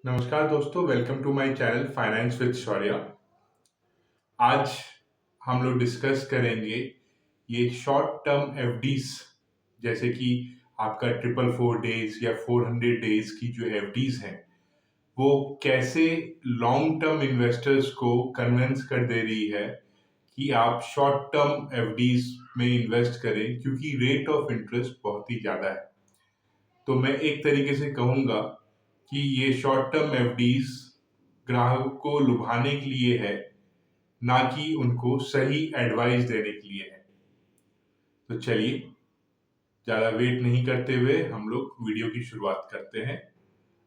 नमस्कार दोस्तों, welcome to my channel finance with Shaurya. आज हम लोग डिस्कस करेंगे ये शॉर्ट टर्म एफडीज, जैसे कि आपका 444 डेज या 400 डेज की जो एफडीज हैं, वो कैसे लॉन्ग टर्म इन्वेस्टर्स को कन्विंस कर दे रही है कि आप शॉर्ट टर्म एफडीज में इन्वेस्ट करें, क्योंकि रेट ऑफ इंटरेस्ट बहुत ही ज़्यादा है। तो मैं एक तरीके से कहूँगा कि ये शॉर्ट टर्म एफडीज ग्राहकों को लुभाने के लिए है, ना कि उनको सही एडवाइस देने के लिए है। तो चलिए, ज़्यादा वेट नहीं करते हुए हम लोग वीडियो की शुरुआत करते हैं।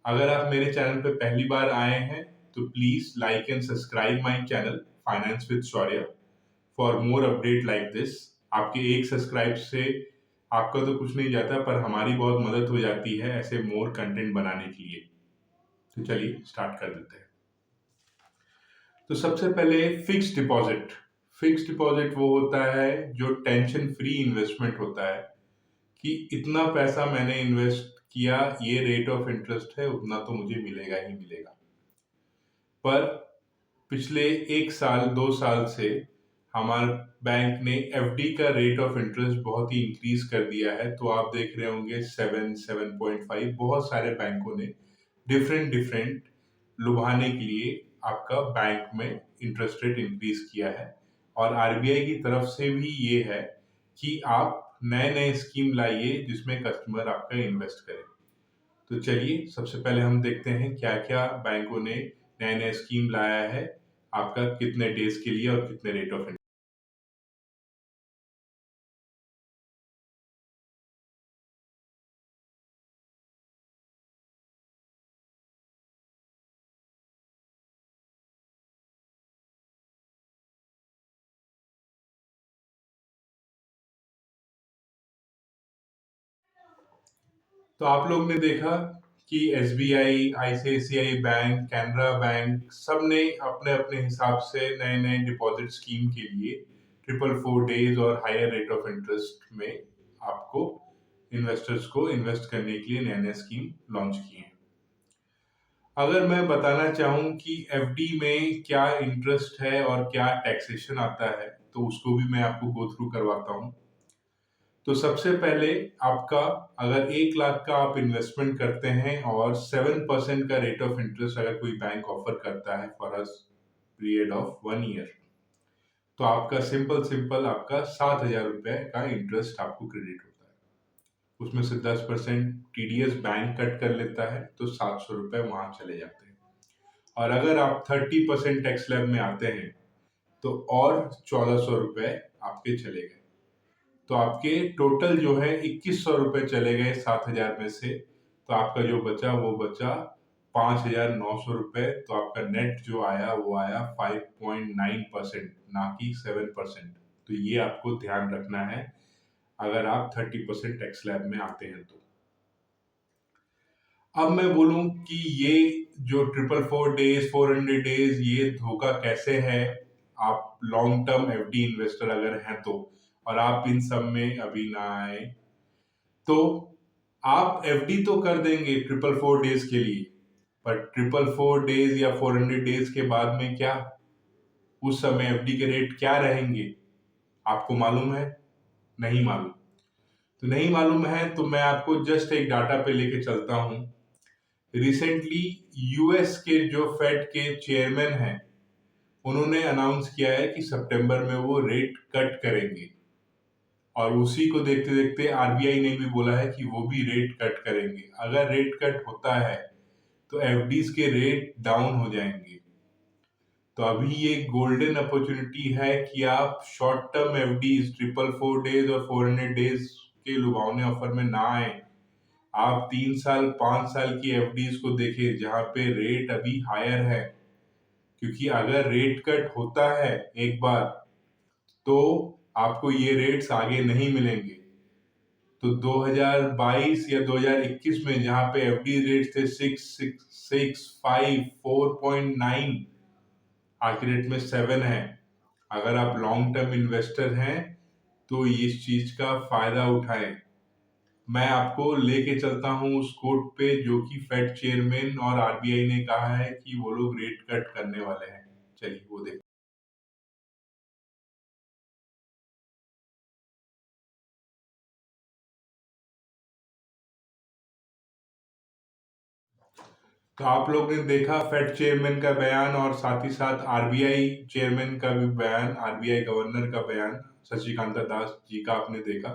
अगर आप मेरे चैनल पर पहली बार आए हैं तो please like and subscribe my channel finance with Shaurya for more update like this. आपके एक सब्सक्राइब से आपका तो कुछ नहीं जाता, पर हमारी बहुत मदद हो जाती है ऐसे मोर कंटेंट बनाने के लिए। तो चलिए स्टार्ट कर देते हैं। तो सबसे पहले फिक्स डिपॉजिट। फिक्स डिपॉजिट वो होता है जो टेंशन फ्री इन्वेस्टमेंट होता है कि इतना पैसा मैंने इन्वेस्ट किया, ये रेट ऑफ इंटरेस्ट है, उतना तो मुझे मिलेगा ही मिलेगा। पर पिछले 1 साल 2 साल से हमारे बैंक ने एफडी का रेट ऑफ इंटरेस्ट बहुत ही इंक्रीज कर दिया है। तो आप देख रहे होंगे 7.5, बहुत सारे बैंकों ने डिफरेंट डिफरेंट लुभाने के लिए आपका बैंक में इंटरेस्ट रेट इंक्रीज किया है। और आरबीआई की तरफ से भी ये है कि आप नए नए स्कीम लाइए जिसमें कस्टमर आपका इन्वेस्ट करे। तो चलिए सबसे पहले हम देखते हैं क्या क्या बैंकों ने नए नए स्कीम लाया है आपका कितने डेज के लिए और कितने रेट ऑफ। तो आप लोग ने देखा कि SBI, ICICI bank, Canara bank सब ने अपने अपने हिसाब से नए नए डिपॉजिट स्कीम के लिए 444 डेज और हायर रेट ऑफ इंटरेस्ट में आपको इन्वेस्टर्स को इन्वेस्ट करने के लिए नए नए स्कीम लॉन्च किए हैं। अगर मैं बताना चाहूँ कि एफडी में क्या इंटरेस्ट है और क्या टैक्सेशन आता है, तो उसको भी मैं आपको गो थ्रू करवाता हूँ। तो सबसे पहले आपका, अगर 1 लाख का आप इन्वेस्टमेंट करते हैं और 7% का रेट ऑफ इंटरेस्ट अगर कोई बैंक ऑफर करता है for a period of 1 year, तो आपका सिंपल सिंपल आपका 7,000 रुपए का इंटरेस्ट आपको क्रेडिट होता है। उसमें से 10% टीडीएस बैंक कट कर लेता है, तो 700 रुपए वहां चले जाते हैं। और अगर आप 30% टैक्स स्लैब में आते हैं तो और 1,400 रुपए आपके चले गए। तो आपके टोटल जो है 2,100 रुपए चले गए 7,000 में से। तो आपका जो बचा वो बचा 5,900 रुपए। तो आपका नेट जो आया वो आया 5.9%, ना कि 7%। तो ये आपको ध्यान रखना है अगर आप 30% टैक्स स्लैब में आते हैं तो। अब मैं बोलूं कि ये जो 444 डेज 400 डेज ये धोखा कैसे है, आप लॉन्ग टर्म एफडी इन्वेस्टर अगर हैं तो, और आप इन सब में अभी ना आए, तो आप एफडी तो कर देंगे 444 डेज के लिए, पर 444 डेज या 400 डेज के बाद में क्या, उस समय एफडी के रेट क्या रहेंगे आपको मालूम है? नहीं मालूम। तो नहीं मालूम है तो मैं आपको जस्ट एक डाटा पे लेके चलता हूं। रिसेंटली यूएस के जो फेड के चेयरमैन हैं, उन्होंने अनाउंस किया है कि सितंबर में वो रेट कट करेंगे। और उसी को देखते देखते आरबीआई ने भी बोला है कि वो भी रेट कट करेंगे। अगर रेट कट होता है तो एफडीज के रेट डाउन हो जाएंगे। तो अभी ये गोल्डन अपॉर्चुनिटी है कि आप शॉर्ट टर्म एफडीज 444 डेज और 400 डेज के लुभावने ऑफर में ना आए। आप 3 साल 5 साल की एफडीज को देखें जहां पे रेट अभी हायर है, क्योंकि अगर रेट कट होता है एक बार तो आपको ये रेट्स आगे नहीं मिलेंगे। तो 2022 या 2021 में जहां पे एफडी रेट थे 6.665 4.9, आज की डेट में 7 है। अगर आप लॉन्ग टर्म इन्वेस्टर हैं तो इस चीज का फायदा उठाएं। मैं आपको लेके चलता हूँ उस कोर्ट पे जो कि फेड चेयरमैन और आरबीआई ने कहा है कि वो लोग रेट कट करने वाले हैं। चलिए वो देखते हैं। तो आप लोग ने देखा फेड चेयरमैन का बयान और साथ ही साथ आरबीआई चेयरमैन का भी बयान, आरबीआई गवर्नर का बयान शक्तिकांता दास जी का आपने देखा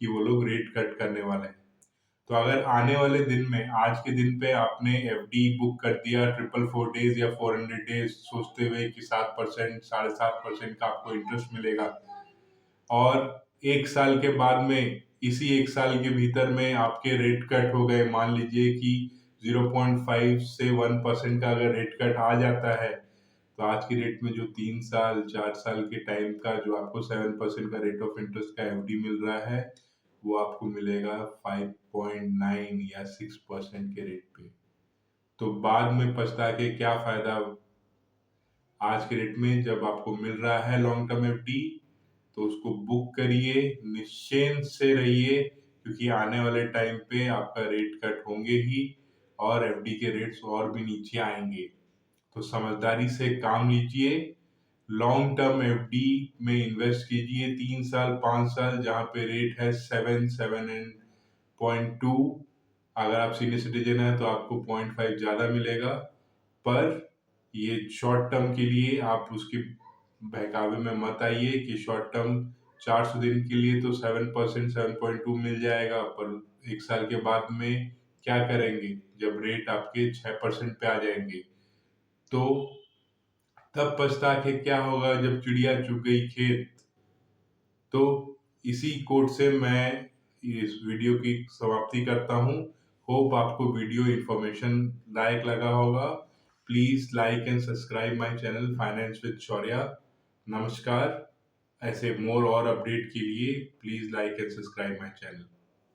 कि वो लोग रेट कट करने वाले हैं। तो अगर आने वाले दिन में आज के दिन पे आपने एफडी बुक कर दिया 444 डेज या 400 डेज सोचते हुए कि 7% 7.5% का आपको इंटरेस्ट मिलेगा और एक साल के बाद में इसी एक साल के भीतर में आपके रेट कट हो गए, मान लीजिए कि 0.5 से 1% का अगर रेट कट आ जाता है तो आज की डेट में जो 3 साल 4 साल के टाइम का जो आपको 7% का रेट ऑफ इंटरेस्ट का एफडी मिल रहा है वो आपको मिलेगा 5.9 या 6% के रेट पे। तो बाद में पछता के क्या फायदा आज के रेट में जब आपको मिल रहा है लॉन्ग टर्म एफडी, तो उसको बुक करिए, निश्चिंत से रहिए क्योंकि आने वाले टाइम पे आपका रेट कट होंगे ही और एफडी के रेट्स और भी नीचे आएंगे। तो समझदारी से काम लीजिए, लॉन्ग टर्म एफडी में इन्वेस्ट कीजिए 3 साल 5 साल जहां पे रेट है 7.2। अगर आप सीनियर सिटीजन है तो आपको 0.5 ज्यादा मिलेगा, पर ये शॉर्ट टर्म के लिए आप उसके बहकावे में मत आइए कि शॉर्ट टर्म 400 दिन के लिए तो 7% 7.2 मिल जाएगा, पर एक साल के बाद में क्या करेंगे जब रेट आपके 6% पे आ जाएंगे। तो तब पछता के क्या होगा जब चिड़िया चुग गई खेत। तो इसी कोट से मैं इस वीडियो की समाप्ति करता हूँ। होप आपको वीडियो इंफॉर्मेशन लायक लगा होगा। Please like and subscribe my channel finance with Shaurya. नमस्कार। ऐसे मोर और अपडेट के लिए please like and subscribe my channel.